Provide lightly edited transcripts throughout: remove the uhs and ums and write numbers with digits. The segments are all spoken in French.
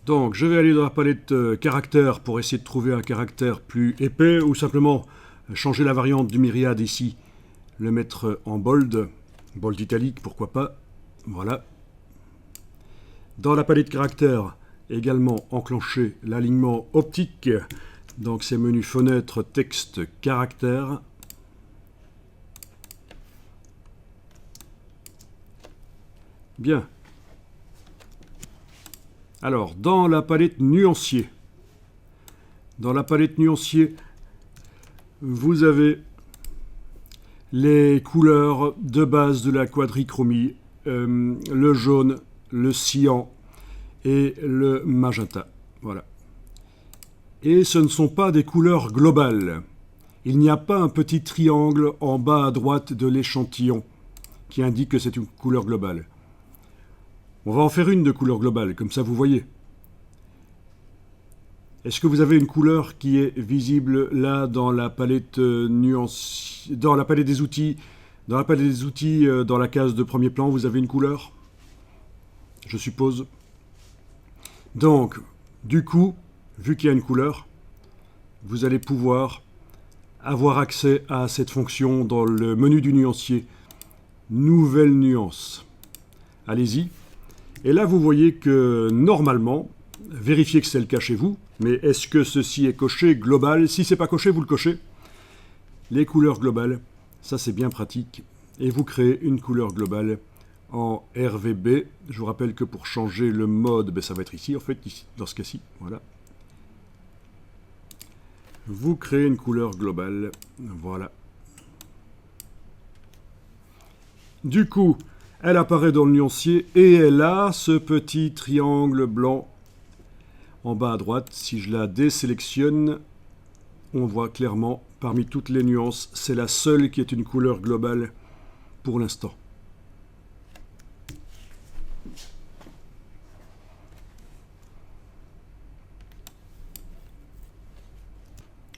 Donc, je vais aller dans la palette caractère pour essayer de trouver un caractère plus épais ou simplement changer la variante du myriade ici, le mettre en bold, bold italique, pourquoi pas. Voilà. Dans la palette caractère, également enclencher l'alignement optique. Donc, c'est menu fenêtre, texte, caractère. Bien. Alors, dans la palette nuancier, vous avez les couleurs de base de la quadrichromie, le jaune, le cyan et le magenta. Voilà. Et ce ne sont pas des couleurs globales. Il n'y a pas un petit triangle en bas à droite de l'échantillon qui indique que c'est une couleur globale. On va en faire une de couleur globale, comme ça vous voyez. Est-ce que vous avez une couleur qui est visible là dans la palette dans la palette des outils, dans la case de premier plan, vous avez une couleur? Je suppose. Donc, du coup, vu qu'il y a une couleur, vous allez pouvoir avoir accès à cette fonction dans le menu du nuancier. Nouvelle nuance. Allez-y. Et là, vous voyez que normalement, vérifiez que c'est le cas chez vous, mais est-ce que ceci est coché global? Si ce n'est pas coché, vous le cochez. Les couleurs globales, ça c'est bien pratique. Et vous créez une couleur globale en RVB. Je vous rappelle que pour changer le mode, ça va être ici, en fait, ici, dans ce cas-ci. Voilà. Vous créez une couleur globale. Voilà. Du coup, elle apparaît dans le nuancier et elle a ce petit triangle blanc en bas à droite. Si je la désélectionne, on voit clairement, parmi toutes les nuances, c'est la seule qui est une couleur globale pour l'instant.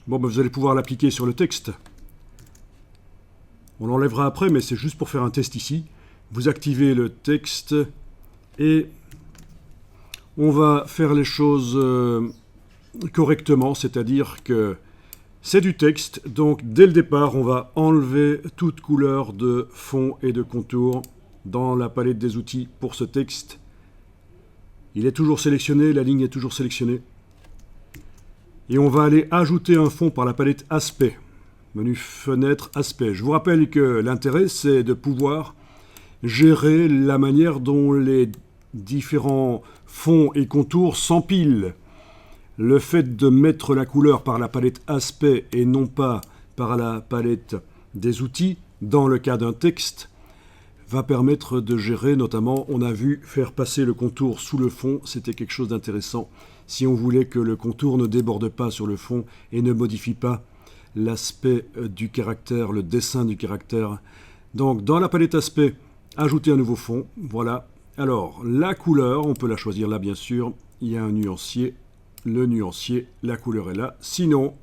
Bon, vous allez pouvoir l'appliquer sur le texte. On l'enlèvera après, mais c'est juste pour faire un test ici. Vous activez le texte et on va faire les choses correctement, c'est-à-dire que c'est du texte, donc dès le départ, on va enlever toute couleur de fond et de contour dans la palette des outils pour ce texte. Il est toujours sélectionné, la ligne est toujours sélectionnée. Et on va aller ajouter un fond par la palette aspect, menu fenêtre aspect. Je vous rappelle que l'intérêt, c'est de pouvoir gérer la manière dont les différents fonds et contours s'empilent. Le fait de mettre la couleur par la palette aspect et non pas par la palette des outils, dans le cas d'un texte, va permettre de gérer, notamment, on a vu faire passer le contour sous le fond, c'était quelque chose d'intéressant, si on voulait que le contour ne déborde pas sur le fond et ne modifie pas l'aspect du caractère, le dessin du caractère. Donc, dans la palette aspect, ajouter un nouveau fond, voilà. Alors, la couleur, on peut la choisir là, bien sûr. Il y a un nuancier, le nuancier, la couleur est là. Sinon,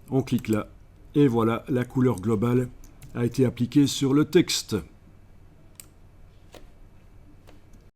on clique là, et voilà, la couleur globale a été appliquée sur le texte.